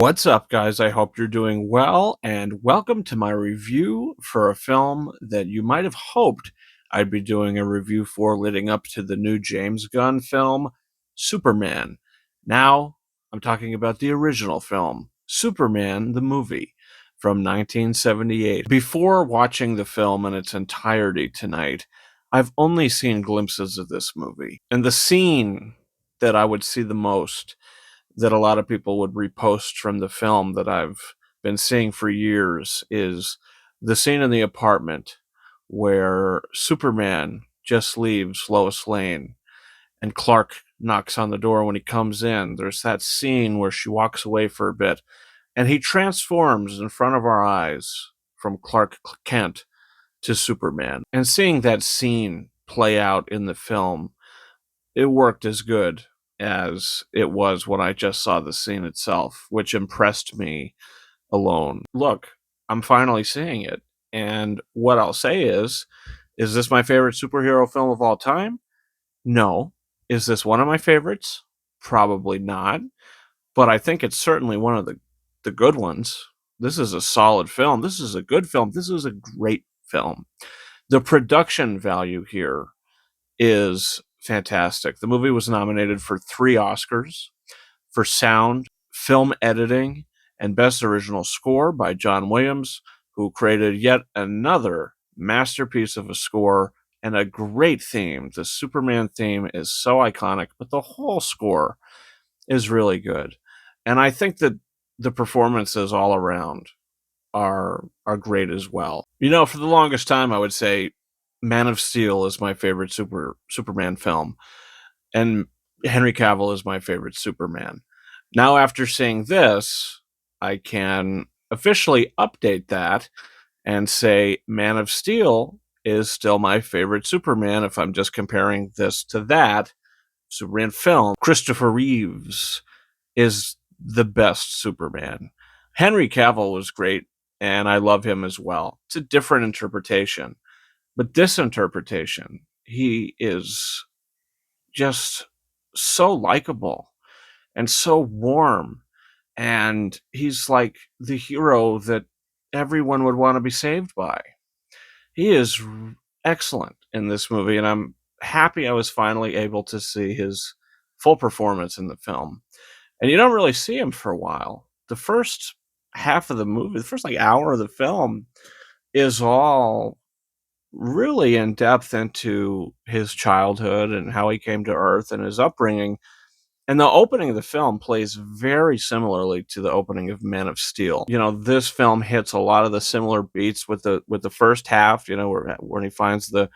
What's up, guys? I hope you're doing well, and welcome to my review for a film that you might have hoped I'd be doing a review for leading up to the new James Gunn film, Superman. Now, I'm talking about the original film, Superman the movie from 1978. Before watching the film in its entirety tonight, I've only seen glimpses of this movie, and the scene that I would see the most that a lot of people would repost from the film that I've been seeing for years is the scene in the apartment where Superman just leaves Lois Lane and Clark knocks on the door when he comes in. There's that scene where she walks away for a bit and he transforms in front of our eyes from Clark Kent to Superman. And seeing that scene play out in the film, it worked as good as it was when I just saw the scene itself, which impressed me alone. Look, I'm finally seeing it. And what I'll say is this my favorite superhero film of all time? No. Is this one of my favorites? Probably not. But I think it's certainly one of the good ones. This is a solid film. This is a good film. This is a great film. The production value here is fantastic. The movie was nominated for 3 Oscars for sound, film editing, and Best Original Score by John Williams, who created yet another masterpiece of a score and a great theme. The Superman theme is so iconic, but the whole score is really good. And I think that the performances all around are great as well. You know, for the longest time I would say Man of Steel is my favorite Superman film, and Henry Cavill is my favorite Superman. Now, after seeing this, I can officially update that and say Man of Steel is still my favorite Superman if I'm just comparing this to that Superman film. Christopher Reeves is the best Superman. Henry Cavill was great, and I love him as well. It's a different interpretation. But this interpretation, he is just so likable and so warm. And he's like the hero that everyone would want to be saved by. He is excellent in this movie, and I'm happy I was finally able to see his full performance in the film. And you don't really see him for a while. The first half of the movie, the first like hour of the film, is all really in depth into his childhood and how he came to Earth and his upbringing. And the opening of the film plays very similarly to the opening of Man of Steel. You know, this film hits a lot of the similar beats with the first half. You know, where when he finds the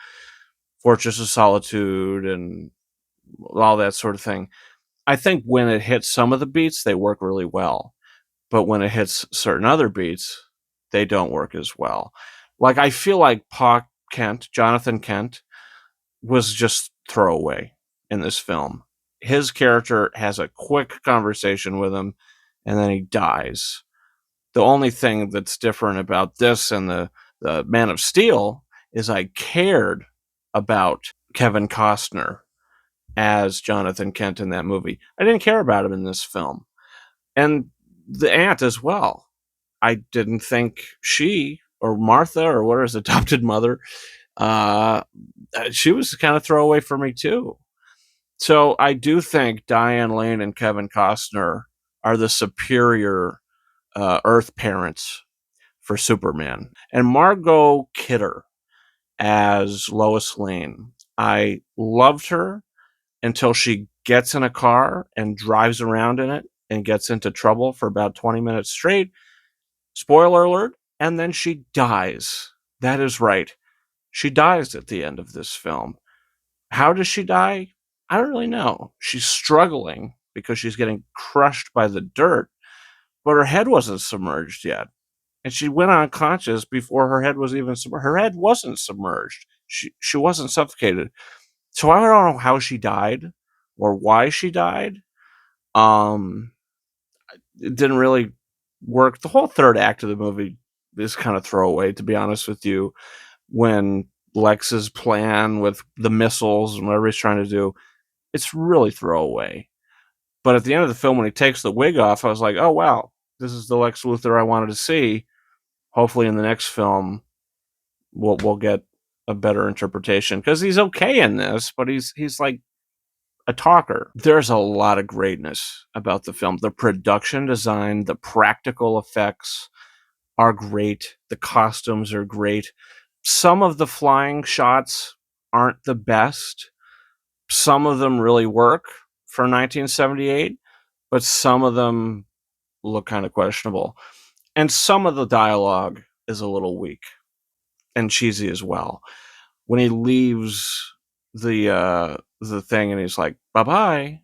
Fortress of Solitude and all that sort of thing. I think when it hits some of the beats, they work really well, but when it hits certain other beats, they don't work as well. Like I feel like Jonathan Kent, was just throwaway in this film. His character has a quick conversation with him, and then he dies. The only thing that's different about this and the Man of Steel is I cared about Kevin Costner as Jonathan Kent in that movie. I didn't care about him in this film. And the aunt as well. I didn't think she or Martha or what his adopted mother, uh, she was kind of throwaway for me too. So I do think Diane Lane and Kevin Costner are the superior Earth parents for Superman. And Margot Kidder as Lois Lane. I loved her until she gets in a car and drives around in it and gets into trouble for about 20 minutes straight. Spoiler alert. And then she dies. That is right. She dies at the end of this film. How does she die? I don't really know. She's struggling because she's getting crushed by the dirt, but her head wasn't submerged yet. And she went unconscious before her head was even submerged. Her head wasn't submerged. She wasn't suffocated. So I don't know how she died or why she died. Um, it didn't really work. The whole third act of the movie is kind of throwaway, to be honest with you. When Lex's plan with the missiles and whatever he's trying to do, it's really throwaway. But at the end of the film, when he takes the wig off, I was like, oh, wow, this is the Lex Luthor I wanted to see. Hopefully, in the next film, we'll get a better interpretation because he's okay in this, but he's like a talker. There's a lot of greatness about the film. The production design, the practical effects are great. The costumes are great. Some of the flying shots aren't the best. Some of them really work for 1978, but some of them look kind of questionable. And some of the dialogue is a little weak and cheesy as well. When he leaves the thing and he's like, "Bye-bye,"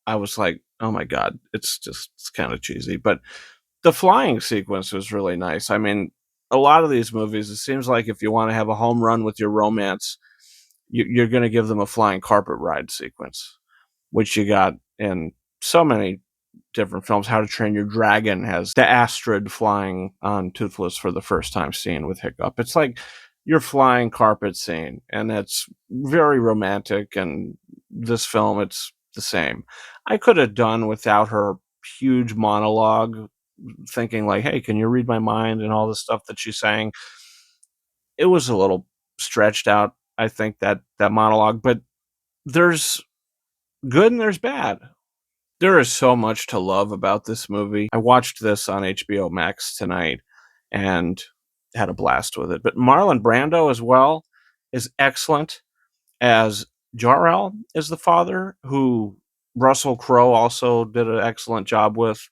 I was like, "Oh my god, it's kind of cheesy." But the flying sequence was really nice. I mean, a lot of these movies, it seems like if you want to have a home run with your romance, you're going to give them a flying carpet ride sequence, which you got in so many different films. How to Train Your Dragon has the Astrid flying on Toothless for the first time scene with Hiccup. It's like your flying carpet scene, and it's very romantic. And this film, it's the same. I could have done without her huge monologue, thinking like, "Hey, can you read my mind?" and all the stuff that she's saying. It was a little stretched out, I think, that monologue, but there's good and there's bad. There is so much to love about this movie. I watched this on HBO Max tonight and had a blast with it. But Marlon Brando as well is excellent as Jor-El is the father, who Russell Crowe also did an excellent job with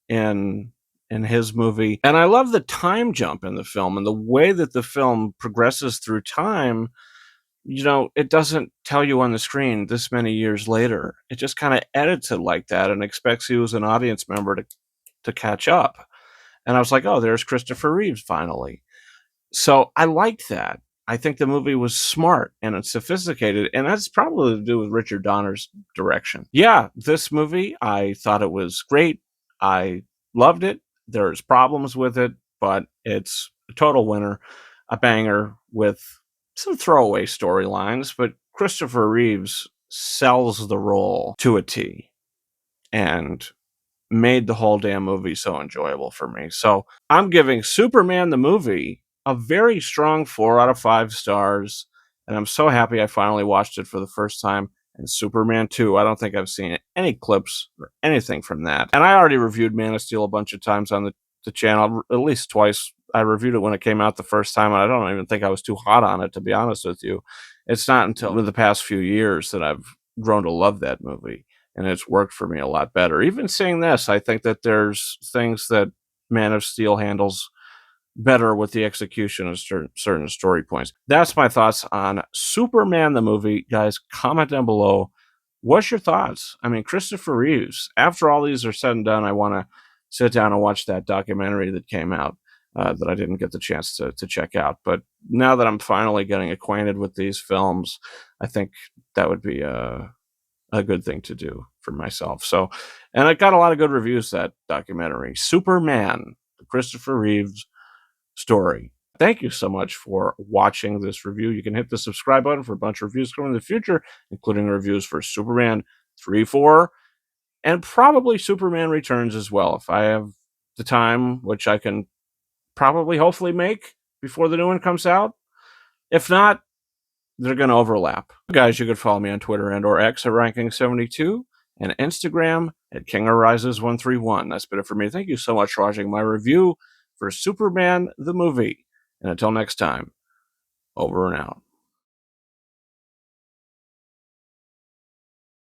in his movie. And I love the time jump in the film and the way that the film progresses through time. It doesn't tell you on the screen this many years later. It just kind of edits it like that and expects you as an audience member to catch up. And I was like, oh, there's Christopher Reeves finally. So I liked that. I think the movie was smart and it's sophisticated, and that's probably to do with Richard Donner's direction. Yeah, this movie, I thought it was great. I loved it. There's problems with it, but it's a total winner, a banger with some throwaway storylines, but Christopher Reeves sells the role to a T and made the whole damn movie so enjoyable for me. So I'm giving Superman the movie a very strong 4 out of 5 stars, and I'm so happy I finally watched it for the first time. And Superman 2, I don't think I've seen any clips or anything from that. And I already reviewed Man of Steel a bunch of times on the channel, at least twice. I reviewed it when it came out the first time, and I don't even think I was too hot on it, to be honest with you. It's not until the past few years that I've grown to love that movie, and it's worked for me a lot better. Even seeing this, I think that there's things that Man of Steel handles better with the execution of certain story points. That's my thoughts on Superman the movie. Guys, comment down below. What's your thoughts? I mean, Christopher Reeves, after all these are said and done, I want to sit down and watch that documentary that came out that I didn't get the chance to check out. But now that I'm finally getting acquainted with these films, I think that would be a good thing to do for myself. So, and it got a lot of good reviews, that documentary, Superman, the Christopher Reeves story. Thank you so much for watching this review. You can hit the subscribe button for a bunch of reviews coming in the future, including reviews for Superman 3, 4, and probably Superman Returns as well, if I have the time, which I can probably hopefully make before the new one comes out. If not, they're going to overlap. Guys, you can follow me on Twitter and or X at Ranking72 and Instagram at KingArises131. That's been it for me. Thank you so much for watching my review for Superman the movie. And until next time, over and out.